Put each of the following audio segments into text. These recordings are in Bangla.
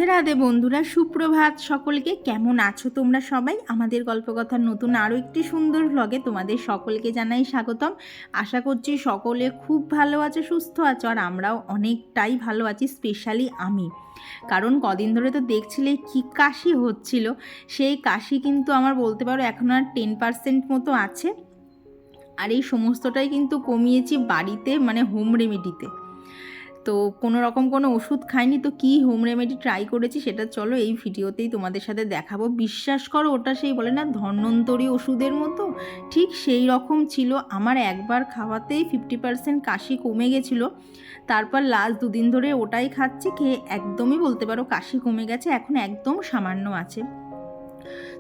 রাধে রাধে বন্ধুরা, সুপ্রভাত সকলকে। কেমন আছো তোমরা সবাই? আমাদের গল্পকথার নতুন আরও একটি সুন্দর ভ্লগে তোমাদের সকলকে জানাই স্বাগতম। আশা করছি সকলে খুব ভালো আছো, সুস্থ আছো, আর আমরাও অনেকটাই ভালো আছি, স্পেশালি আমি। কারণ কদিন ধরে তো দেখছিলে কি কাশি হচ্ছিল, সেই কাশি কিন্তু আমার বলতে পারো এখন আর 10% মতো আছে। আর এই সমস্তটাই কিন্তু কমিয়েছি বাড়িতে, মানে হোম রেমেডিতে। তো কোনো রকম কোনো ওষুধ খাইনি, তো কী হোম রেমেডি ট্রাই করেছি সেটা চলো এই ভিডিওতেই তোমাদের সাথে দেখাবো। বিশ্বাস করো, ওটা সেই বলে না ধন্বন্তরী ওষুধের মতো, ঠিক সেই রকম ছিল। আমার একবার খাওয়াতেই 50% কাশি কমে গেছিলো। তারপর লাস্ট 2 দিন ধরে ওটাই খাচ্ছি, খেয়ে একদমই বলতে পারো কাশি কমে গেছে, এখন একদম সামান্য আছে।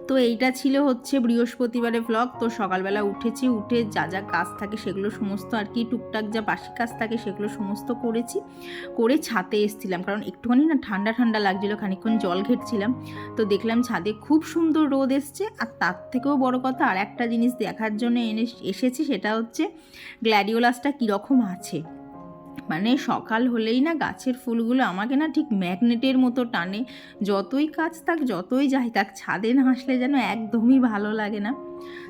তো এইটা ছিল হচ্ছে বৃহস্পতিবারের ব্লগ। তো সকালবেলা উঠেছি, উঠে যা যা কাজ থাকে সেগুলো সমস্ত আর কি, টুকটাক যা বাসি কাজ থাকে সেগুলো সমস্ত করেছি, করে ছাদে এসেছিলাম। কারণ একটুখানি না ঠান্ডা ঠান্ডা লাগছিলো, খানিকক্ষণ জল ঘেটছিলাম। তো দেখলাম ছাদে খুব সুন্দর রোদ এসছে। আর তার থেকেও বড় কথা, আর একটা জিনিস দেখার জন্য এসেছি, সেটা হচ্ছে গ্ল্যাডিওলাসটা কীরকম আছে। মানে সকাল হলেই না গাছের ফুলগুলো আমাকে না ঠিক ম্যাগনেটের মতো টানে। যতই কাজ থাক, যতই যাই থাক, ছাদে না আসলে যেন একদমই ভালো লাগে না।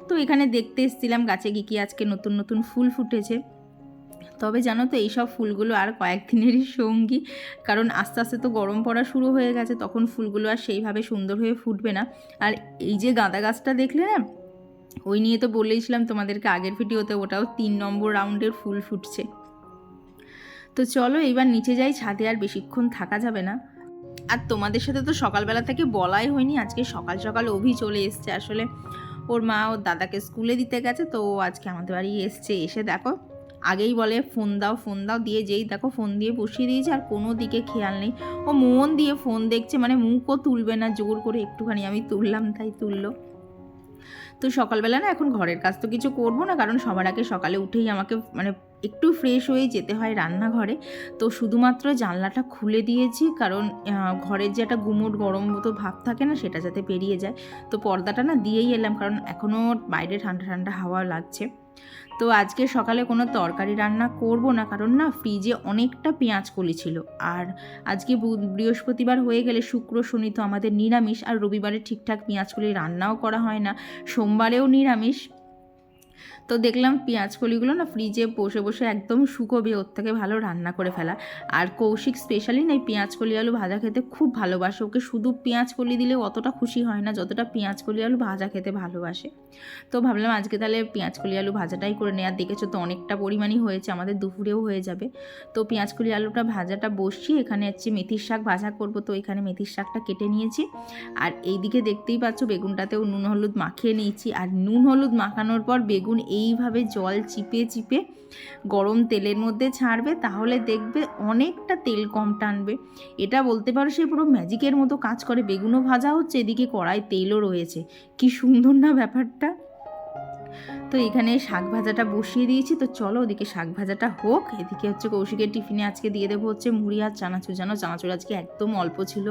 তো এখানে দেখতে এসেছিলাম গাছে কি আজকে নতুন নতুন ফুল ফুটেছে। তবে জানো তো, এইসব ফুলগুলো আর কয়েকদিনেরই সঙ্গী, কারণ আস্তে আস্তে তো গরম পড়া শুরু হয়ে গেছে, তখন ফুলগুলো আর সেইভাবে সুন্দর হয়ে ফুটবে না। আর এই যে গাঁদা গাছটা দেখলে না, ওই নিয়ে তো বলেইছিলাম তোমাদেরকে আগের ভিডিওতে, ওটাও 3 নম্বর রাউন্ডের ফুল ফুটছে। তো চলো এবার নিচে যাই, ছাদে আর বেশিক্ষণ থাকা যাবে না। আর তোমাদের সাথে তো সকালবেলা থেকে বলাই হয়নি, আজকে সকাল সকাল অভি চলে এসছে। আসলে ওর মা ওর দাদাকে স্কুলে দিতে গেছে, তো আজকে আমাদের বাড়ি এসছে। এসে দেখো আগেই বলে ফোন দাও ফোন দাও, দিয়ে যেই দেখো ফোন দিয়ে বসিয়ে দিয়েছে, আর কোনো দিকে খেয়াল নেই। ও মন দিয়ে ফোন দেখছে, মানে মুখও তুলবে না, জোর করে একটুখানি আমি তুললাম তাই তুললো। তো সকালবেলা না এখন ঘরের কাজ তো কিছু করবো না, কারণ সবার আগে সকালে উঠেই আমাকে মানে একটু ফ্রেশ হয়ে যেতে হয় রান্নাঘরে। তো শুধুমাত্র জানলাটা খুলে দিয়েছি, কারণ ঘরের যে একটা গুমোট গরম মতো ভাব থাকে না, সেটা যাতে বেরিয়ে যায়। তো পর্দাটা না দিয়েই এলাম, কারণ এখনও বাইরে ঠান্ডা ঠান্ডা হাওয়া লাগছে। তো আজকে সকালে কোনো তরকারি রান্না করব না, কারণ না ফ্রিজে অনেকটা পেঁয়াজ কলি ছিল। আর আজকে বৃহস্পতিবার হয়ে গেলে শুক্র শনি তো আমাদের নিরামিষ, আর রবিবারে ঠিকঠাক পেঁয়াজ কলি রান্নাও করা হয় না, সোমবারেও নিরামিষ। তো দেখলাম পেঁয়াজ কলিগুলো না ফ্রিজে বসে বসে একদম শুকোবে, ওর থেকে ভালো রান্না করে ফেলা। আর কৌশিক স্পেশালি না এই পেঁয়াজ কলি আলু ভাজা খেতে খুব ভালোবাসে। ওকে শুধু পেঁয়াজ কলি দিলে অতটা খুশি হয় না যতটা পেঁয়াজ কলি আলু ভাজা খেতে ভালোবাসে। তো ভাবলাম আজকে তাহলে পেঁয়াজ কলি আলু ভাজাটাই করে নেই। আর দেখেছো তো অনেকটা পরিমাণই হয়েছে, আমাদের দুপুরেও হয়ে যাবে। তো পেঁয়াজ কলি আলুটা ভাজাটা বসিয়ে এখানে হচ্ছে মেথির শাক ভাজা করব। তো এখানে মেথির শাকটা কেটে নিয়েছি। আর এইদিকে দেখতেই পাচ্ছ বেগুনটাতেও নুন হলুদ মাখিয়ে নিয়েছি। আর নুন হলুদ মাখানোর পর বেগুন এইভাবে জল চিপে চিপে গরম তেলের মধ্যে ছাড়বে, তাহলে দেখবে অনেকটা তেল কম টানবে। এটা বলতে পারো সে পুরো ম্যাজিকের মতো কাজ করে। বেগুনও ভাজা হচ্ছে, এদিকে কড়াই তেলও রয়েছে, কি সুন্দর না ব্যাপারটা। তো এখানে শাক ভাজাটা বসিয়ে দিয়েছি। তো চলো ওদিকে শাক ভাজাটা হোক, এদিকে হচ্ছে কৌশিকের টিফিনে আজকে দিয়ে দেবো হচ্ছে মুড়ি আর চানাচুর। জানো চানাচুর আজকে একদম অল্প ছিল,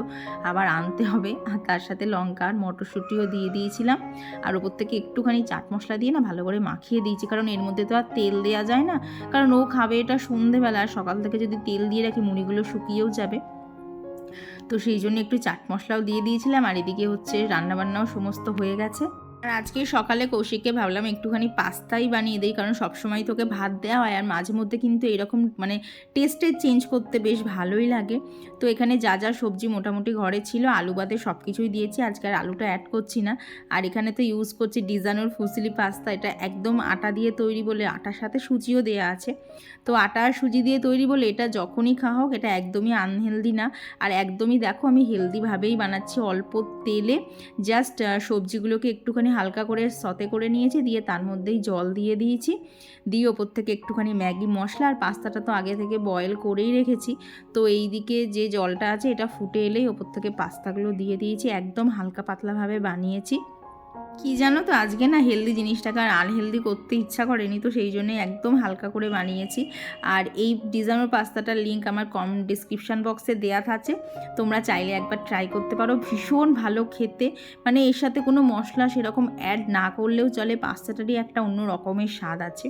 আবার আনতে হবে। আর তার সাথে লঙ্কা আর মটরশুঁটিও দিয়ে দিয়েছিলাম। আর ওপর থেকে একটুখানি চাট মশলা দিয়ে না ভালো করে মাখিয়ে দিয়েছি, কারণ এর মধ্যে তো আর তেল দেওয়া যায় না, কারণ ও খাবে এটা সন্ধেবেলা। আর সকাল থেকে যদি তেল দিয়ে রাখি মুড়িগুলো শুকিয়েও যাবে। তো সেই জন্য একটু চাট মশলাও দিয়ে দিয়েছিলাম। আর এদিকে হচ্ছে রান্নাবান্নাও সমস্ত হয়ে গেছে। আর আজকে সকালে কৌশিককে ভাবলাম একটুখানি পাস্তাই বানিয়ে দিই, কারণ সবসময় তোকে ভাত দেওয়া হয়, আর মাঝে মধ্যে কিন্তু এরকম মানে টেস্টের চেঞ্জ করতে বেশ ভালোই লাগে। তো এখানে যা যা সবজি মোটামুটি ঘরে ছিল, আলু বাদে সব কিছুই দিয়েছি, আজকে আর আলুটা অ্যাড করছি না। আর এখানে তো ইউজ করছি ডিজানোর ফুসিলি পাস্তা। এটা একদম আটা দিয়ে তৈরি বলে, আটার সাথে সুজিও দেওয়া আছে। তো আটা আর সুজি দিয়ে তৈরি বলে এটা যখনই খাওয়া হোক এটা একদমই আনহেলদি না। আর একদমই দেখো আমি হেলদিভাবেই বানাচ্ছি, অল্প তেলে জাস্ট সবজিগুলোকে একটুখানি হালকা করে সতে করে নিয়েছি, দিয়ে তার মধ্যেই জল দিয়ে দিয়েছি, দিয়ে ওপর থেকে একটুখানি ম্যাগি মশলা। আর পাস্তাটা তো আগে থেকে বয়েল করেই রেখেছি। তো এই দিকে যে জলটা আছে এটা ফুটে এলেই ওপর থেকে পাস্তাগুলো দিয়ে দিয়েছি, একদম হালকা পাতলাভাবে বানিয়েছি। কি জানো তো, আজকে না হেলদি জিনিসটাকে আর আনহেলদি করতে ইচ্ছা করেনি, তো সেই জন্যই একদম হালকা করে বানিয়েছি। আর এই ডিজাইনার পাস্তাটার লিঙ্ক আমার ডিসক্রিপশান বক্সে দেওয়া আছে, তোমরা চাইলে একবার ট্রাই করতে পারো। ভীষণ ভালো খেতে, মানে এর সাথে কোনো মশলা সেরকম অ্যাড না করলেও চলে, পাস্তাটারই একটা অন্য রকমের স্বাদ আছে।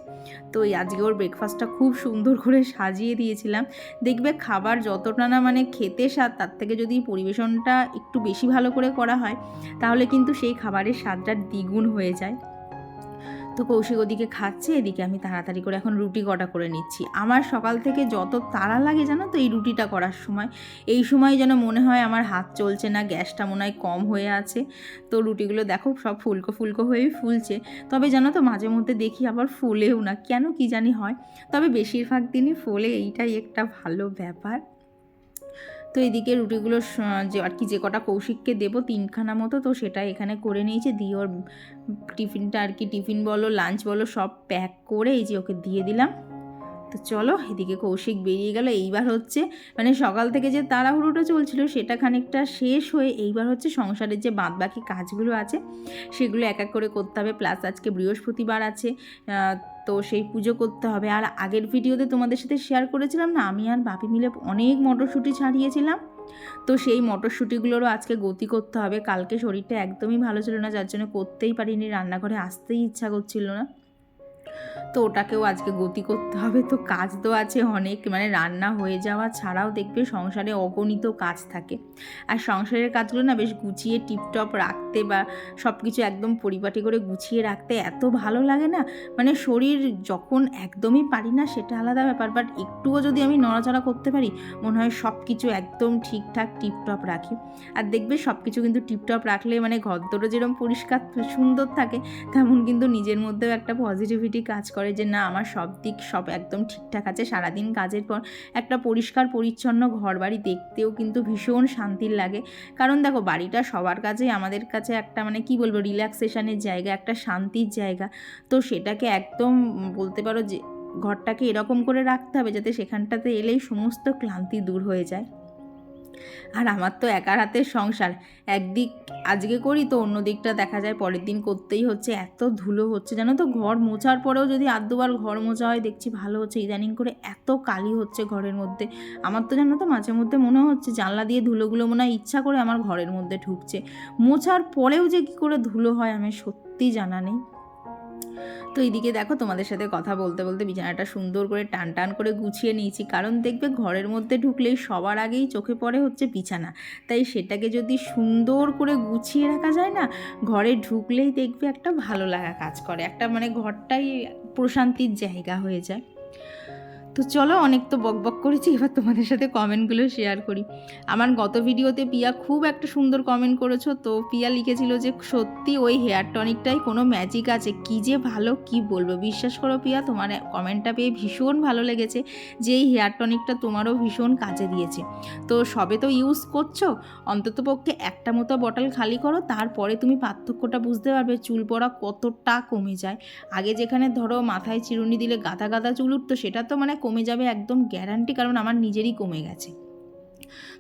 তো এই আজকে ওর ব্রেকফাস্টটা খুব সুন্দর করে সাজিয়ে দিয়েছিলাম। দেখবে খাবার যতটা না মানে খেতে স্বাদ, তার থেকে যদি পরিবেশনটা একটু বেশি ভালো করে করা হয় তাহলে কিন্তু সেই খাবারের স্বাদটা দ্বিগুণ হয়ে যায়। তো কৌশিক ওদিকে খাচ্ছে, এদিকে আমি তাড়াতাড়ি করে এখন রুটি কটা করে নিচ্ছি। আমার সকাল থেকে যত তাড়া লাগে জানো তো এই রুটিটা করার সময়, এই সময় যেন মনে হয় আমার হাত চলছে না, গ্যাসটা মনে হয় কম হয়ে আছে। তো রুটিগুলো দেখো সব ফুলকো ফুলকো হয়েই ফুলছে, তবে জানো তো মাঝে মধ্যে দেখি আবার ফুলেও না, কেন কি জানি হয়, তবে বেশিরভাগ দিনই ফোলে, এইটাই একটা ভালো ব্যাপার। তো এদিকে রুটিগুলো যে আর কি যে কটা কৌশিককে দেবো 3খানা মতো, তো সেটা এখানে করে নিয়েছি, দিয়ে ওর টিফিনটা আর কি টিফিন বলো লাঞ্চ বলো সব প্যাক করে এই যে ওকে দিয়ে দিলাম। তো চলো, এদিকে কৌশিক বেরিয়ে গেল। এইবার হচ্ছে মানে সকাল থেকে যে তাড়াহুড়োটা চলছিল সেটা খানিকটা শেষ হয়ে এইবার হচ্ছে সংসারের যে বাদবাকি কাজগুলো আছে সেগুলো এক এক করে করতে হবে। প্লাস আজকে বৃহস্পতিবার আছে, তো সেই পুজো করতে হবে। আর আগের ভিডিওতে তোমাদের সাথে শেয়ার করেছিলাম না, আমি আর বাপি মিলে অনেক মটরশুঁটি ছাড়িয়েছিলাম, তো সেই মটরশুঁটিগুলোরও আজকে গতি করতে হবে। কালকে শরীরটা একদমই ভালো ছিল না, যার জন্য করতেই পারিনি, রান্নাঘরে আসতেই ইচ্ছা করছিল না, তো ওটাকেও আজকে গতি করতে হবে। তো কাজ তো আছে অনেক, মানে রান্না হয়ে যাওয়া ছাড়াও দেখবে সংসারে অগণিত কাজ থাকে, আর সংসারের কাজগুলো না বেশ গুছিয়ে টিপটপ রাখতে বা সব কিছু একদম পরিপাটি করে গুছিয়ে রাখতে এত ভালো লাগে না, মানে শরীর যখন একদমই পারি না সেটা আলাদা ব্যাপার, বাট একটুও যদি আমি নড়াচড়া করতে পারি মনে হয় সব কিছু একদম ঠিকঠাক টিপটপ রাখি। আর দেখবে সব কিছু কিন্তু টিপটপ রাখলে মানে ঘরদোরও যেরকম পরিষ্কার সুন্দর থাকে, তেমন কিন্তু নিজের মধ্যেও একটা পজিটিভিটি কাজ করে যে না আমার সব দিক সব একদম ঠিকঠাক আছে। সারাদিন কাজের পর একটা পরিষ্কার পরিচ্ছন্ন ঘর বাড়ি দেখতেও কিন্তু ভীষণ শান্তির লাগে, কারণ দেখো বাড়িটা সবার কাছেই আমাদের কাছে একটা মানে কি বলবো রিল্যাক্সেশনের জায়গা, একটা শান্তির জায়গা। তো সেটাকে একদম বলতে পারো যে ঘরটাকে এরকম করে রাখতে হবে যাতে সেখানটাতে এলেই সমস্ত ক্লান্তি দূর হয়ে যায়। আর আমার তো একার হাতের সংসার, একদিক আজকে করি তো অন্য দিকটা দেখা যায় পরের দিন করতেই হচ্ছে, এত ধুলো হচ্ছে জানো তো। ঘর মোছার পরেও যদি আধ দুবার ঘর মোছা হয় দেখছি ভালো হচ্ছে, ইদানিং করে এত কালি হচ্ছে ঘরের মধ্যে। আমার তো জানো তো মাঝে মধ্যে মনে হচ্ছে জানলা দিয়ে ধুলোগুলো মনে হয় ইচ্ছা করে আমার ঘরের মধ্যে ঢুকছে, মোছার পরেও যে কী করে ধুলো হয় আমি সত্যি জানা নেই। তো এইদিকে দেখো তোমাদের সাথে কথা বলতে বলতে বিছানাটা সুন্দর করে টান টান করে গুছিয়ে নিয়েছি, কারণ দেখবে ঘরের মধ্যে ঢুকলেই সবার আগেই চোখে পড়ে হচ্ছে বিছানা, তাই সেটাকে যদি সুন্দর করে গুছিয়ে রাখা যায় না, ঘরে ঢুকলেই দেখবে একটা ভালো লাগা কাজ করে, একটা মানে ঘরটাই প্রশান্তির জায়গা হয়ে যায়। তো চলো, অনেক তো বকবক করেছি, এবার তোমাদের সাথে কমেন্টগুলো শেয়ার করি। আমার গত ভিডিওতে পিয়া খুব একটা সুন্দর কমেন্ট করেছো, তো পিয়া লিখেছিল যে সত্যি ওই হেয়ার টনিকটাই কোনো ম্যাজিক আছে, কী যে ভালো কি বলবো। বিশ্বাস করো পিয়া, তোমার কমেন্টটা পেয়ে ভীষণ ভালো লেগেছে যে এই হেয়ার টনিকটা তোমারও ভীষণ কাজে দিয়েছে। তো সবে তো ইউজ করছো, অন্ততপক্ষে একটা মতো বটল খালি করো, তারপরে তুমি পার্থক্যটা বুঝতে পারবে চুল পড়া কতটা কমে যায়। আগে যেখানে ধরো মাথায় চিরুনি দিলে গাদা গাদা চুল উঠতো, সেটা তো মানে কমে যাবে একদম গ্যারান্টি, কারণ আমার নিজেরই কমে গেছে।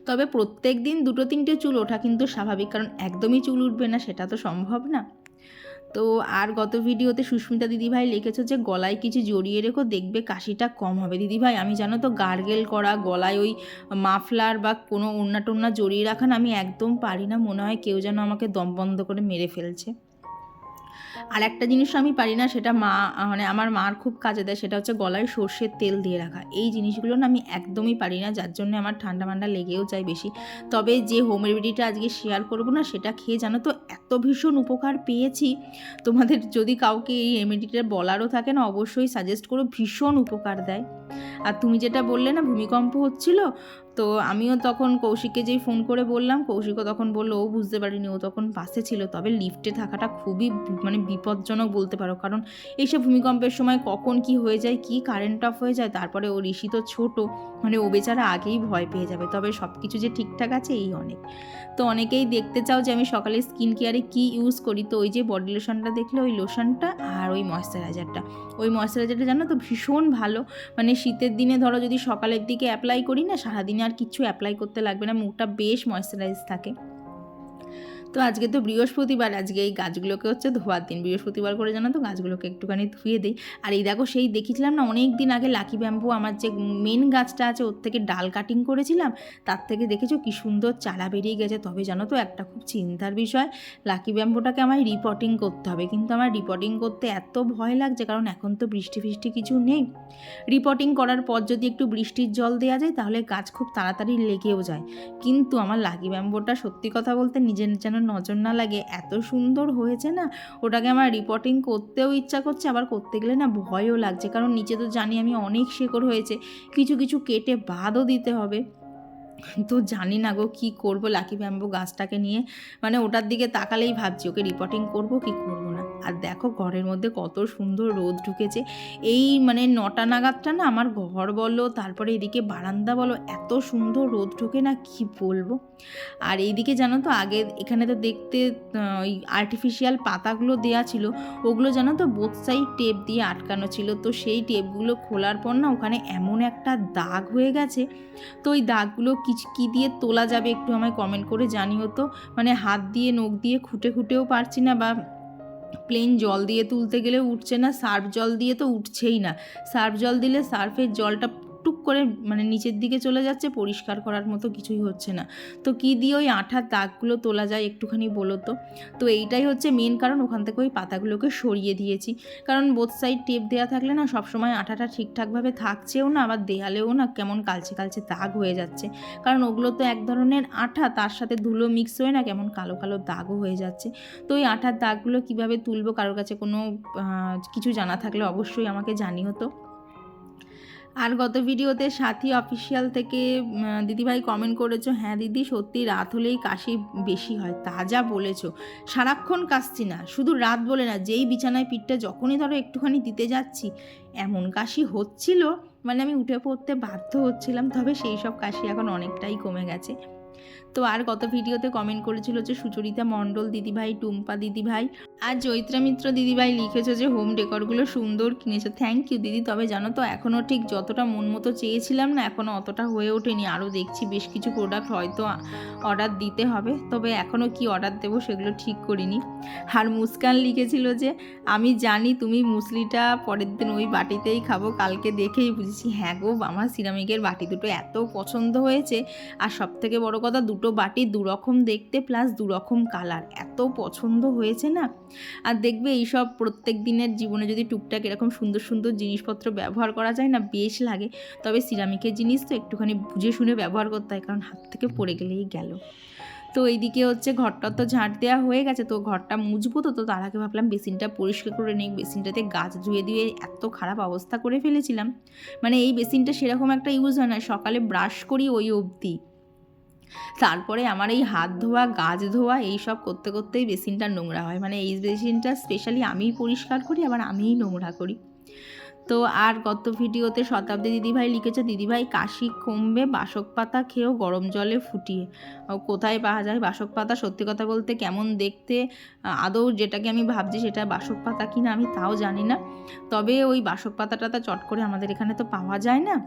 তবে প্রত্যেক দিন 2-3টে চুল ওঠা কিন্তু স্বাভাবিক, কারণ একদমই চুল উঠবে না সেটা তো সম্ভব না। তো আর গত ভিডিওতে সুস্মিতা দিদিভাই লিখেছো যে গলায় কিছু জড়িয়ে রেখো, দেখবে কাশিটা কম হবে। দিদিভাই আমি জানো তো গার্গেল করা, গলায় ওই মাফলার বা কোনো ওড়না টোড়না জড়িয়ে রাখা না আমি একদম পারি না, মনে হয় কেউ যেন আমাকে দম বন্ধ করে মেরে ফেলছে। আর একটা জিনিস আমি পারি না, সেটা মা মানে আমার মার খুব কাজে দেয়, সেটা হচ্ছে গলায় সর্ষের তেল দিয়ে রাখা। এই জিনিসগুলো না আমি একদমই পারি না, যার জন্য আমার ঠান্ডা ঠান্ডা লেগেও যায় বেশি। তবে যে হোম রেমেডিটা আজকে শেয়ার করবো না, সেটা খেয়ে জানো তো এত ভীষণ উপকার পেয়েছি। তোমাদের যদি কাউকে এই রেমেডিটা বলারও থাকে না, অবশ্যই সাজেস্ট করো, ভীষণ উপকার দেয়। আর তুমি যেটা বললে না ভূমিকম্প হচ্ছিল, তো আমিও তখন কৌশিককে যেই ফোন করে বললাম, কৌশিকও তখন বললো ও বুঝতে পারিনি, ও তখন পাশে ছিল। তবে লিফটে থাকাটা খুবই মানে বিপজ্জনক বলতে পারো, কারণ এইসব ভূমিকম্পের সময় কখন কি হয়ে যায়, কি কারেন্ট অফ হয়ে যায়, তারপরে ও ঋষি তো ছোটো, মানে ও বেচারা আগেই ভয় পেয়ে যাবে। তবে সব কিছু যে ঠিকঠাক আছে এই অনেক। তো অনেকেই দেখতে চাও যে আমি সকালে স্কিন কেয়ারে কী ইউজ করি, তো ওই যে বডি লোশনটা দেখলে ওই লোশনটা আর ওই ময়েশ্চারাইজারটা, ওই ময়েশ্চারাইজারটা জানো তো ভীষণ ভালো, মানে শীতের দিনে ধরো যদি সকালের দিকে অ্যাপ্লাই করি না, সারাদিনে আর কিছু অ্যাপ্লাই করতে লাগবে না, মুখটা বেশ ময়েশ্চারাইজ থাকে। তো আজকে তো বৃহস্পতিবার, আজকে এই গাছগুলোকে হচ্ছে ধোয়ার দিন। বৃহস্পতিবার করে জানো তো গাছগুলোকে একটুখানি ধুয়ে দিই। আর এই দেখো সেই দেখেছিলাম না অনেক দিন আগে লাকি ব্যাম্বু, আমার যে মেন গাছটা আছে ওর থেকে ডাল কাটিং করেছিলাম, তার থেকে দেখেছো কি সুন্দর চারা বেরিয়ে গেছে। তবে জানো তো একটা খুব চিন্তার বিষয়, লাকি ব্যাম্বুটাকে আমায় রিপোর্টিং করতে হবে, কিন্তু আমার রিপোর্টিং করতে এত ভয় লাগছে, কারণ এখন তো বৃষ্টি ফিষ্টি কিছু নেই। রিপোর্টিং করার পর যদি একটু বৃষ্টির জল দেওয়া যায় তাহলে গাছ খুব তাড়াতাড়ি লেগেও যায়। কিন্তু আমার লাকি ব্যাম্বুটা সত্যি কথা বলতে নিজের যেন নজর না লাগে, এত সুন্দর হয়েছে না, ওটাকে আমার রিপোর্টিং করতেও ইচ্ছা করছে, আবার করতে গেলে না ভয়ও লাগছে, কারণ নিচে তো জানি আমি অনেক শেকড় হয়েছে, কিছু কিছু কেটে বাদও দিতে হবে। তো জানি না গো কী করবো লাকি ব্যাম্বু গাছটাকে নিয়ে, মানে ওটার দিকে তাকালেই ভাবছি ওকে রিপোর্টিং করব কি করব না। আর দেখো ঘরের মধ্যে কত সুন্দর রোদ ঢুকেছে, এই মানে 9টা নাগাদটা না আমার ঘর বলো তারপরে এদিকে বারান্দা বলো এত সুন্দর রোদ ঢোকে না, কি বলবো। আর এইদিকে জানো তো আগে এখানে তো দেখতে ওই আর্টিফিশিয়াল পাতাগুলো দেয়া ছিল, ওগুলো জানো তো বোথ সাইড টেপ দিয়ে আটকানো ছিল, তো সেই টেপগুলো খোলার পর না ওখানে এমন একটা দাগ হয়ে গেছে। তো ওই দাগগুলো কী দিয়ে তোলা যাবে একটু আমায় কমেন্ট করে জানিও তো, মানে হাত দিয়ে নখ দিয়ে খুঁটে খুঁটেও পারছি না, বা প্লেন জল দিয়ে তুলতে গেলে উঠছে না, সার্ফ জল দিয়ে তো উঠছেই না, সার্ফ জল দিলে সার্ফের জলটা টুক করে মানে নিচের দিকে চলে যাচ্ছে, পরিষ্কার করার মতো কিছুই হচ্ছে না। তো কী দিয়ে ওই আঠার দাগগুলো তোলা যায় একটুখানি বলো তো। তো এইটাই হচ্ছে মেন কারণ, ওখান থেকে ওই পাতাগুলোকে সরিয়ে দিয়েছি, কারণ বোথ সাইড টেপ দেওয়া থাকলে না সবসময় আঠাটা ঠিকঠাকভাবে থাকছেও না, আবার দেয়ালেও না কেমন কালচে কালচে দাগ হয়ে যাচ্ছে, কারণ ওগুলো তো এক ধরনের আঠা, তার সাথে ধুলো মিক্স হয়ে না কেমন কালো কালো দাগও হয়ে যাচ্ছে। তো ওই আঠার দাগগুলো কীভাবে তুলবো, কারোর কাছে কোনো কিছু জানা থাকলে অবশ্যই আমাকে জানিও তো। আর গত ভিডিওতে সাথী অফিসিয়াল থেকে দিদিভাই কমেন্ট করেছো, হ্যাঁ দিদি সত্যি রাত হলেই কাশি বেশি হয়, তা যা বলেছো, সারাক্ষণ কাশছি না, শুধু রাত বলে না, যেই বিছানায় পিঠটা যখনই ধরো একটুখানি দিতে যাচ্ছি এমন কাশি হচ্ছিল, মানে আমি উঠে পড়তে বাধ্য হচ্ছিলাম। তবে সেই সব কাশি এখন অনেকটাই কমে গেছে। তো আর গত ভিডিওতে কমেন্ট করেছিল যে সুচরিতা মণ্ডল দিদিভাই, টুম্পা দিদিভাই আর চৈত্রা মিত্র দিদিভাই লিখেছো যে হোম ডেকরগুলো সুন্দর কিনেছো, থ্যাংক ইউ দিদি। তবে জানো তো এখনও ঠিক যতটা মন মতো চেয়েছিলাম না এখনও অতটা হয়ে ওঠেনি, আরও দেখছি বেশ কিছু প্রোডাক্ট হয়তো অর্ডার দিতে হবে, তবে এখনও কি অর্ডার দেবো সেগুলো ঠিক করিনি। আর মুস্কান লিখেছিল যে আমি জানি তুমি মুসলিটা পরের দিন ওই বাটিতেই খাবো, কালকে দেখেই বুঝেছি। হ্যাঁ গো, আমার সিরামিকের বাটি দুটো এত পছন্দ হয়েছে, আর সব থেকে বড় কথা দুটো বাটি দুরকম দেখতে প্লাস দুরকম কালার, এত পছন্দ হয়েছে না। আর দেখবে এইসব প্রত্যেক দিনের জীবনে যদি টুকটাক এরকম সুন্দর সুন্দর জিনিসপত্র ব্যবহার করা যায় না বেশ লাগে, তবে সিরামিকের জিনিস তো একটুখানি বুঝে শুনে ব্যবহার করতে হয়, কারণ হাত থেকে পড়ে গেলেই গেল। তো এইদিকে হচ্ছে ঘরটা তো ঝাঁট দেওয়া হয়ে গেছে, তো ঘরটা মুছবো, তো তার আগে ভাবলাম বেসিনটা পরিষ্কার করে নিই। বেসিনটাতে গাছ ধুয়ে দিয়ে এত খারাপ অবস্থা করে ফেলেছিলাম, মানে এই বেসিনটা সেরকম একটা ইউজ হয় না, সকালে ব্রাশ করি ওই অবধি, তারপরে আমার এই হাত ধোয়া গাছ ধোয়া এই সব করতে করতেই বেসিনটা নোংরা হয়, মানে এই বেসিনটা স্পেশালি আমিই পরিষ্কার করি, আবার আমিই নোংরা করি। তো আর গত ভিডিওতে শতাব্দী দিদিভাই লিখেছে দিদিভাই কাশি কমবে বাসক পাতা খেয়েও গরম জলে ফুটিয়ে, কোথায় পাওয়া যায় বাসক পাতা, সত্যি কথা বলতে কেমন দেখতে আদৌ যেটাকে আমি ভাবছি সেটা বাসক পাতা কিনা আমি তাও জানি না, তবে ওই বাসক পাতাটা চট করে আমাদের এখানে তো পাওয়া যায় না,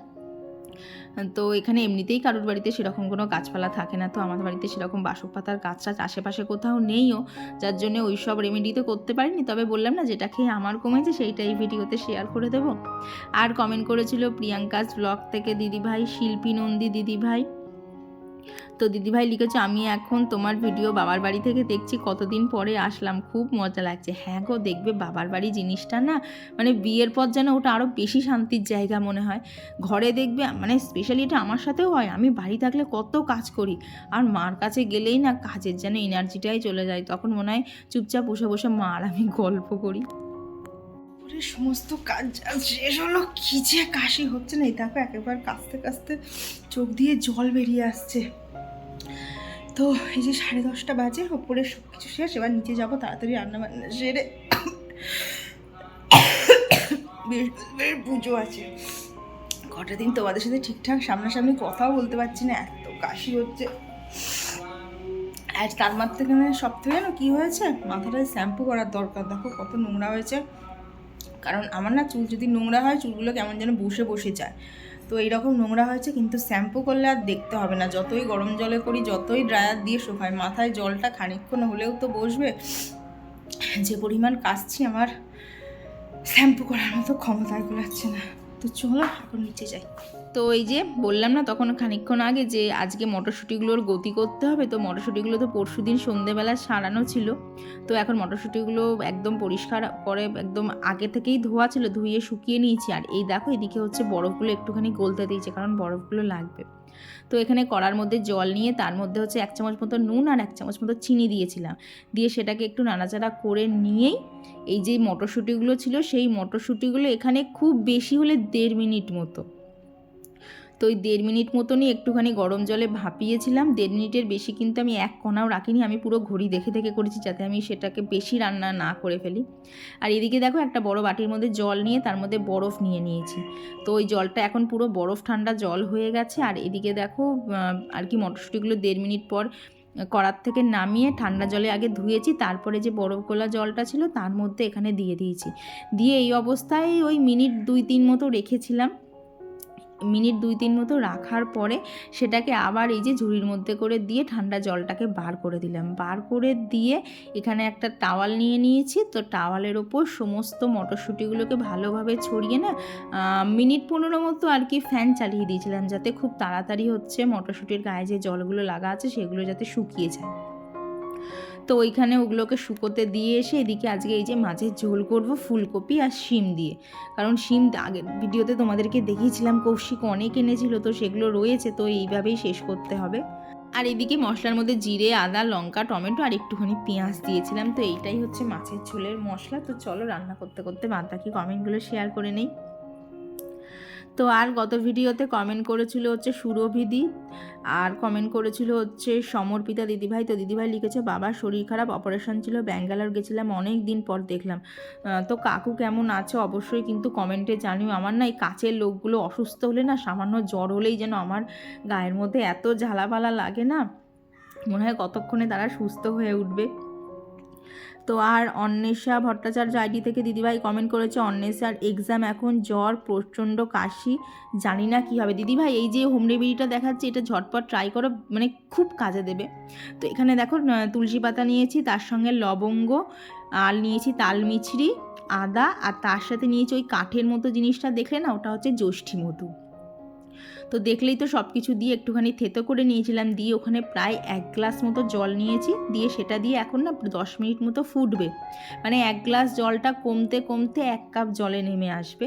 তো এখানে এমনিতেই কারোর বাড়িতে সেরকম কোনো গাছপালা থাকে না, তো আমাদের বাড়িতে সেরকম বাসক পাতার গাছ টাছ আশেপাশে কোথাও নেইও, যার জন্য ওই সব রেমেডি তো করতে পারিনি। তবে বললাম না যেটা খেয়ে আমার কমেছে সেইটাই ভিডিওতে শেয়ার করে দেবো। আর কমেন্ট করেছিল প্রিয়াঙ্কাস ব্লগ থেকে দিদিভাই, শিল্পী নন্দী দিদিভাই, তো দিদিভাই লিখেছে আমি এখন তোমার ভিডিও বাবার বাড়ি থেকে দেখছি, কতদিন পরে আসলাম, খুব মজা লাগছে। হ্যাঁ গো, দেখবে বাবার বাড়ি জিনিসটা না মানে বিয়ের পর যেন ওটা আরও বেশি শান্তির জায়গা মনে হয়। ঘরে দেখবে মানে স্পেশালি এটা আমার সাথেও হয়, আমি বাড়ি থাকলে কত কাজ করি, আর মার কাছে গেলেই না কাজের যেন এনার্জিটাই চলে যায়, তখন মনে হয় চুপচাপ বসে বসে মা আর আমি গল্প করি। সমস্ত কাজ শেষ হলো, কি যে কাশি হচ্ছে না, এই দেখো একেবারে কাঁচতে কাঁচতে চোখ দিয়ে জল বেরিয়ে আসছে। তো এই যে 10:30 বাজে, ওপরে সব কিছু শেষ, এবার নিচে যাবো তাড়াতাড়ি রান্না বান্না সেরে, বৃহস্পতিবার পুজো আছে, কটা দিন তোমাদের সাথে ঠিকঠাক সামনাসামনি কথাও বলতে পারছি না, এত কাশি হচ্ছে। আর তার মাঝখানে সব থেকে না কী হয়েছে, মাথাটায় শ্যাম্পু করার দরকার, দেখো কত নোংরা হয়েছে, কারণ আমার না চুল যদি নোংরা হয় চুলগুলো কেমন যেন বসে বসে যায়, তো এইরকম নোংরা হয়েছে, কিন্তু শ্যাম্পু করলে আর দেখতে হবে না। যতই গরম জলে করি, যতই ড্রায়ার দিয়ে শুকাই, মাথায় জলটা খানিকক্ষণ হলেও তো বসবে। যে পরিমাণ কাশছি, আমার শ্যাম্পু করার মতো ক্ষমতায় কুলাচ্ছে না। তো চলো এখন নিচে যাই। তো এই যে বললাম না তখন খানিকক্ষণ আগে যে আজকে মটরশুঁটিগুলোর গতি করতে হবে। তো মটরশুঁটিগুলো তো পরশুদিন সন্ধেবেলা সারানো ছিল। তো এখন মটরশুঁটিগুলো একদম পরিষ্কার করে একদম আগে থেকেই ধোয়া ছিল, ধুয়ে শুকিয়ে নিয়েছি। আর এই দেখো এদিকে হচ্ছে বরফগুলো একটুখানি গলতে দিয়েছে, কারণ বরফগুলো লাগবে। তো এখানে কড়ার মধ্যে জল নিয়ে তার মধ্যে হচ্ছে 1 চামচ মতো নুন আর 1 চামচ মতো চিনি দিয়েছিলাম। দিয়ে সেটাকে একটু নাড়াচাড়া করে নিয়েই এই যে মটরশুঁটিগুলো ছিল, সেই মটরশুঁটিগুলো এখানে খুব বেশি হলে 1.5 মিনিট মতো, তো ওই 1.5 মিনিট মতনই একটুখানি গরম জলে ভাপিয়েছিলাম। 1.5 মিনিটের বেশি কিন্তু আমি এক কণাও রাখিনি, আমি পুরো ঘড়ি দেখে দেখে করেছি যাতে আমি সেটাকে বেশি রান্না না করে ফেলি। আর এদিকে দেখো একটা বড় বাটির মধ্যে জল নিয়ে তার মধ্যে বরফ নিয়ে নিয়েছি। তো ওই জলটা এখন পুরো বরফ ঠান্ডা জল হয়ে গেছে। আর এদিকে দেখো আর কি মটরশুঁটিগুলো 1.5 মিনিট পর কড়ার থেকে নামিয়ে ঠান্ডা জলে আগে ধুয়েছি, তারপরে যে বরফ গোলা জলটা ছিল তার মধ্যে এখানে দিয়ে দিয়েছি। দিয়ে এই অবস্থায় ওই মিনিট 2-3 মতো রেখেছিলাম। মিনিট 2-3 মতো রাখার পরে সেটাকে আবার এই যে ঝুড়ির মধ্যে করে দিয়ে ঠান্ডা জলটাকে বার করে দিলাম। বার করে দিয়ে এখানে একটা টাওয়াল নিয়ে নিয়েছি। তো টাওয়ালের ওপর সমস্ত মটরশুঁটিগুলোকে ভালোভাবে ছড়িয়ে না মিনিট 15 মতো আর কি ফ্যান চালিয়ে দিয়েছিলাম, যাতে খুব তাড়াতাড়ি হচ্ছে মটরশুঁটির গায়ে যে জলগুলো লাগা আছে সেগুলো যাতে শুকিয়ে যায়। তো ওইখানে ওগুলোকে শুকোতে দিয়ে এসে এদিকে আজকে এই যে মাছের ঝোল করব ফুলকপি আর শিম দিয়ে। কারণ শিম আগের ভিডিওতে তোমাদেরকে দেখিয়েছিলাম, কৌশিক অনেক এনেছিল, তো সেগুলো রয়েছে, তো এইভাবেই শেষ করতে হবে। আর এদিকে মশলার মধ্যে জিরে, আদা, লঙ্কা, টমেটো আর একটুখানি পেঁয়াজ দিয়েছিলাম। তো এইটাই হচ্ছে মাছের ঝোলের মশলা। তো চলো রান্না করতে করতে বাদ বাকি কমেন্টগুলো শেয়ার করে নেই। তো আর গত ভিডিওতে কমেন্ট করেছিল হচ্ছে সুরভিদি, আর কমেন্ট করেছিল হচ্ছে সমর্পিতা দিদিভাই। তো দিদিভাই লিখেছে বাবার শরীর খারাপ, অপারেশন ছিল, ব্যাঙ্গালোর গেছিলাম, অনেক দিন পর দেখলাম। তো কাকু কেমন আছো অবশ্যই কিন্তু কমেন্টে জানিও। আমার না এই কাছের লোকগুলো অসুস্থ হলে না, সামান্য জ্বর হলেই যেন আমার গায়ের মধ্যে এত ঝালাপালা লাগে না, মনে হয় কতক্ষণে তারা সুস্থ হয়ে উঠবে। তো আর অন্বেষা ভট্টাচার্য আইডি থেকে দিদিভাই কমেন্ট করেছে অন্বেষার এক্সাম এখন, জ্বর, প্রচণ্ড কাশি, জানি না কী হবে। দিদিভাই এই যে হোম রেমেডিটা দেখাচ্ছি এটা ঝটপট ট্রাই করো, মানে খুব কাজে দেবে। তো এখানে দেখো তুলসী পাতা নিয়েছি, তার সঙ্গে লবঙ্গ, আর নিয়েছি তাল মিছরি, আদা, আর তার সাথে নিয়েছি ওই কাঠের মতো জিনিসটা দেখলে না, ওটা হচ্ছে যষ্ঠী মধু। তো দেখলেই তো সব কিছু দিয়ে একটুখানি থেতো করে নিয়েছিলাম, দিয়ে ওখানে প্রায় 1 গ্লাস মতো জল নিয়েছি, দিয়ে সেটা দিয়ে এখন না 10 মিনিট মতো ফুটবে। মানে 1 গ্লাস জলটা কমতে কমতে 1 কাপ জলে নেমে আসবে।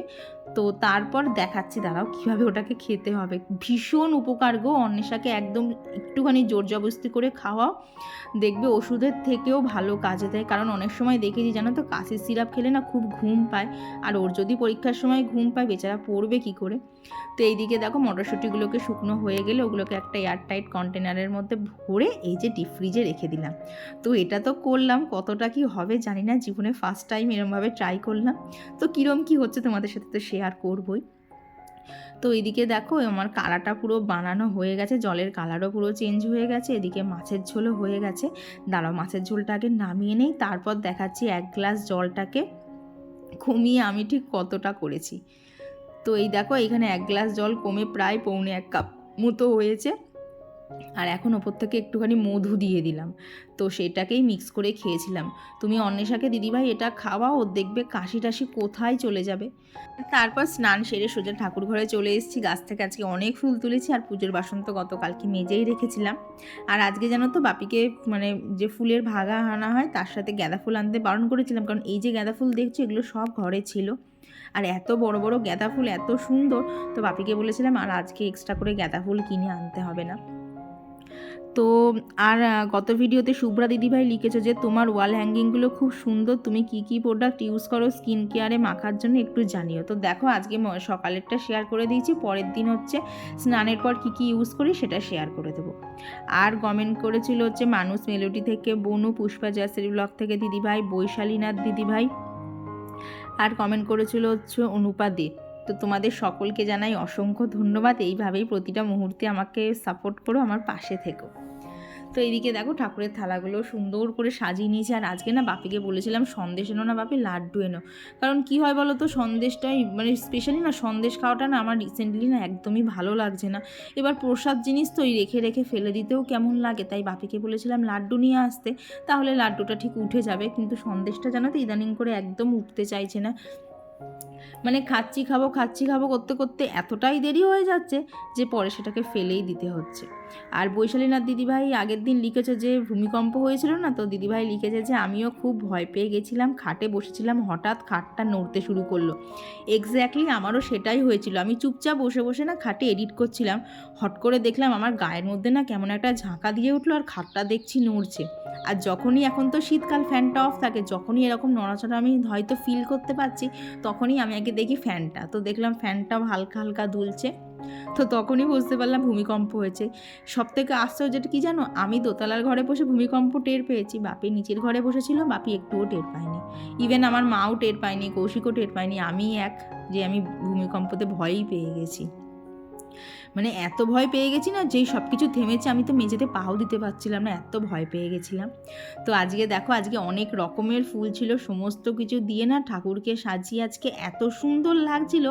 তো তারপর দেখাচ্ছি, দাঁড়াও কীভাবে ওটাকে খেতে হবে। ভীষণ উপকার গো, অন্বেষাকে একদম একটুখানি জোর জবরদস্তি করে খাওয়াও, দেখবে ওষুধের থেকেও ভালো কাজে দেয়। কারণ অনেক সময় দেখেছি জানো তো, কাশির সিরাপ খেলে না খুব ঘুম পায়, আর ওর যদি পরীক্ষার সময় ঘুম পায় বেচারা পড়বে কী করে। তো এইদিকে দেখো মটরশুঁটিগুলোকে শুকনো হয়ে গেলে ওগুলোকে একটা এয়ারটাইট কন্টেনারের মধ্যে ভরে এই যে ডিপ ফ্রিজে রেখে দিলাম। তো এটা তো করলাম, কতটা কি হবে জানি না, জীবনে ফার্স্ট টাইম এরমভাবে ট্রাই করলাম। তো কীরম কী হচ্ছে তোমাদের সাথে তো শেয়ার করবই। তো এদিকে দেখো আমার কালারটা পুরো বানানো হয়ে গেছে, জলের কালারও পুরো চেঞ্জ হয়ে গেছে, এদিকে মাছের ঝোলও হয়ে গেছে। দাঁড়াও মাছের ঝোলটা আগে নামিয়ে নেই, তারপর দেখাচ্ছি 1 গ্লাস জলটাকে কমিয়ে আমি ঠিক কতটা করেছি। তো এই দেখো এখানে 1 গ্লাস জল কমে প্রায় 1.25 কাপ মতো হয়েছে। আর এখন ওপর থেকে একটুখানি মধু দিয়ে দিলাম, তো সেটাকেই মিক্স করে খেয়েছিলাম। তুমি অন্বেষাকে দিদিভাই এটা খাওয়াও, ও দেখবে কাশি টাশি কোথায় চলে যাবে। তারপর স্নান সেরে সোজা ঠাকুর ঘরে চলে এসেছি। গাছ থেকে আজকে অনেক ফুল তুলেছি, আর পুজোর বাসন তো গতকালকে মেজেই রেখেছিলাম। আর আজকে জানো তো বাপিকে মানে যে ফুলের ভাগা আনা হয় তার সাথে গাঁদা ফুল আনতে বারণ করেছিলাম, কারণ এই যে গাঁদা ফুল দেখছো এগুলো সব ঘরে ছিল, আর এত বড় বড় গাঁদা ফুল এত সুন্দর। তো বাপিকে বলেছিলাম আর আজকে এক্সট্রা করে গাঁদা ফুল কিনে আনতে হবে না। তো আর গত ভিডিওতে শুভ্রা দিদিভাই লিখেছো যে তোমার ওয়াল হ্যাঙ্গিংগুলো খুব সুন্দর, তুমি কি কি প্রোডাক্ট ইউজ করো স্কিন কেয়ারে মাখার জন্য একটু জানিও। তো দেখো আজকে সকালেরটা শেয়ার করে দিয়েছি, পরের দিন হচ্ছে স্নানের পর কি কি ইউজ করি সেটা শেয়ার করে দেবো। আর কমেন্ট করেছিল হচ্ছে মানুষ মেলোডি থেকে বনু, পুষ্পা জাসেরি ব্লগ থেকে দিদিভাই, বৈশালীনাথ দিদিভাই, আর কমেন্ট করেছিল হচ্ছে অনুপা দে। তো তোমাদের সকলকে জানাই অসংখ্য ধন্যবাদ, এইভাবেই প্রতিটা মুহূর্তে আমাকে সাপোর্ট করো, আমার পাশে থেকো। তো তো এইদিকে দেখো ঠাকুরের থালাগুলো সুন্দর করে সাজিয়ে নিয়েছি। আর আজকে না বাপিকে বলেছিলাম সন্দেশ এনো না বাপি, লাড্ডু এনো। কারণ কি হয় বলো তো, সন্দেশটাই মানে স্পেশালি না সন্দেশ খাওয়াটা না আমার রিসেন্টলি না একদমই ভালো লাগছে না। এবার প্রসাদ জিনিস তো রেখে রেখে ফেলে দিতেও কেমন লাগে, তাই বাপিকে বলেছিলাম লাড্ডু নিয়ে আসতে, তাহলে লাড্ডুটা ঠিক উঠে যাবে। কিন্তু সন্দেশটা জানো তো ইদানিং করে একদম উঠতে চাইছে না। মানে খাচ্ছি খাবো করতে করতে এতটাই দেরি হয়ে যাচ্ছে যে পরে সেটাকে ফেলেই দিতে হচ্ছে। আর বৈশালীনাথ দিদিভাই আগের দিন লিখেছে যে ভূমিকম্প হয়েছিল না, তো দিদিভাই লিখেছে যে আমিও খুব ভয় পেয়ে গেছিলাম, খাটে বসেছিলাম, হঠাৎ খাটটা নড়তে শুরু করলো। এক্স্যাক্টলি আমারও সেটাই হয়েছিল। আমি চুপচাপ বসে বসে না খাটে এডিট করছিলাম, হট করে দেখলাম আমার গায়ের মধ্যে না কেমন একটা ঝাঁকা দিয়ে উঠলো, আর খাটটা দেখছি নড়ছে। আর যখনই, এখন তো শীতকাল ফ্যানটা অফ থাকে, যখনই এরকম নড়াচড়া আমি হয়তো ফিল করতে পারছি, তখনই আমি আগে দেখি ফ্যানটা, তো দেখলাম ফ্যানটাও হালকা হালকা দুলছে। তো তখনই বুঝতে পারলাম ভূমিকম্প হয়েছে। সব থেকে আশ্চর্যটা কি জানো, আমি দোতলার ঘরে বসে ভূমিকম্প টের পেয়েছি, বাপি নিচের ঘরে বসেছিল, বাপি একটুও টের পায়নি। ইভেন আমার মাও টের পায়নি, কৌশিকও টের পায়নি, আমি যে আমি ভূমিকম্পতে ভয়ই পেয়ে গেছি। মানে এত ভয় পেয়ে গেছি না, যেই সব কিছু থেমেছে আমি তো মেঝেতে পাও দিতে পারছিলাম না, এত ভয় পেয়ে গেছিলাম। তো আজকে দেখো, আজকে অনেক রকমের ফুল ছিল, সমস্ত কিছু দিয়ে না ঠাকুরকে সাজিয়ে আজকে এত সুন্দর লাগছিল।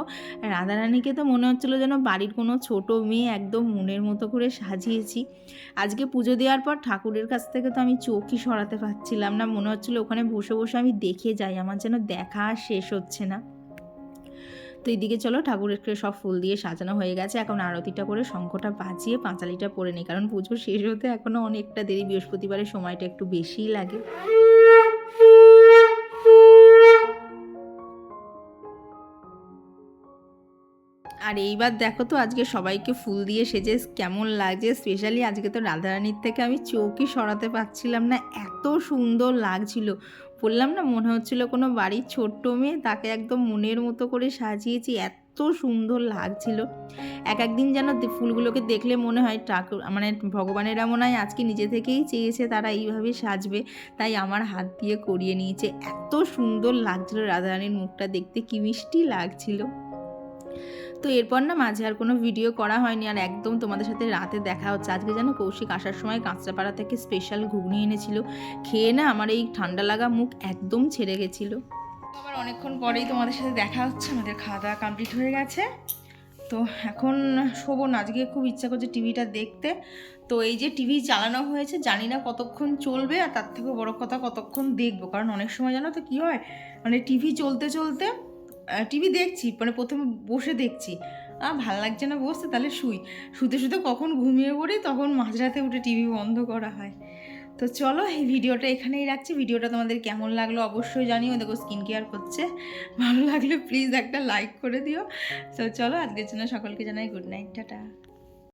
রাধারানীকে তো মনে হচ্ছিলো যেন বাড়ির কোনো ছোট মেয়ে, একদম মনের মতো করে সাজিয়েছি। আজকে পুজো দেওয়ার পর ঠাকুরের কাছ থেকে তো আমি চোখই সরাতে পারছিলাম না, মনে হচ্ছিলো ওখানে বসে বসে আমি দেখে যাই, আমার যেন দেখা শেষ হচ্ছে না। তো এইদিকে চলো ঠাকুরকে সব ফুল দিয়ে সাজানো হয়ে গেছে, এখন আরতিটা করে শঙ্খটা বাজিয়ে পাঁচালিটা পরে নিই, কারণ পুজো শেষ হতে এখনও অনেকটা দেরি, বৃহস্পতিবারের সময়টা একটু বেশিই লাগে। আর এইবার দেখো তো আজকে সবাইকে ফুল দিয়ে সেজে কেমন লাগছে, স্পেশালি আজকে তো রাধারানীর থেকে আমি চোখই সরাতে পারছিলাম না, এত সুন্দর লাগছিল। বললাম না, মনে হচ্ছিল কোনো বাড়ির ছোট্ট মেয়ে, তাকে একদম মনের মতো করে সাজিয়েছি, এত সুন্দর লাগছিল। একদিন যেন ফুলগুলোকে দেখলে মনে হয় ঠাকুর, মানে ভগবানেরা মনে হয় আজকে নিজে থেকেই চেয়েছে তারা এইভাবে সাজবে, তাই আমার হাত দিয়ে করিয়ে নিয়েছে। এত সুন্দর লাগছিল রাধারানীর মুখটা দেখতে, কি মিষ্টি লাগছিল। তো এরপর না মাঝে আর কোনো ভিডিও করা হয়নি, আর একদম তোমাদের সাথে রাতে দেখা হচ্ছে। আজকে যেন কৌশিক আসার সময় কাঁচরাপাড়া থেকে স্পেশাল ঘুগনি এনেছিল, খেয়ে না আমার এই ঠান্ডা লাগা মুখ একদম ছেড়ে গেছিলো। আবার অনেকক্ষণ পরেই তোমাদের সাথে দেখা হচ্ছে, আমাদের খাওয়া দাওয়া কমপ্লিট হয়ে গেছে, তো এখন শোবো না। আজকে খুব ইচ্ছা করছে টিভিটা দেখতে, তো এই যে টিভি চালানো হয়েছে, জানি না কতক্ষণ চলবে, আর তার থেকেও বড় কথা কতক্ষণ দেখবো, কারণ অনেক সময় জানো তো কী হয়, মানে টিভি চলতে চলতে টিভি দেখছি, মানে প্রথমে বসে দেখছি, ভাল লাগছে না বসতে, তাহলে শুতে শুতে কখন ঘুমিয়ে পড়ি, তখন মাঝরাতে উঠে টিভি বন্ধ করা হয়। তো চলো এই ভিডিওটা এখানেই রাখছি। ভিডিওটা তোমাদের কেমন লাগলো অবশ্যই জানিও। দেখো স্কিন কেয়ার করছে, ভালো লাগলে প্লিজ একটা লাইক করে দিও। তো চলো আজকের জন্য সকলকে জানাই গুড নাইট, টাটা।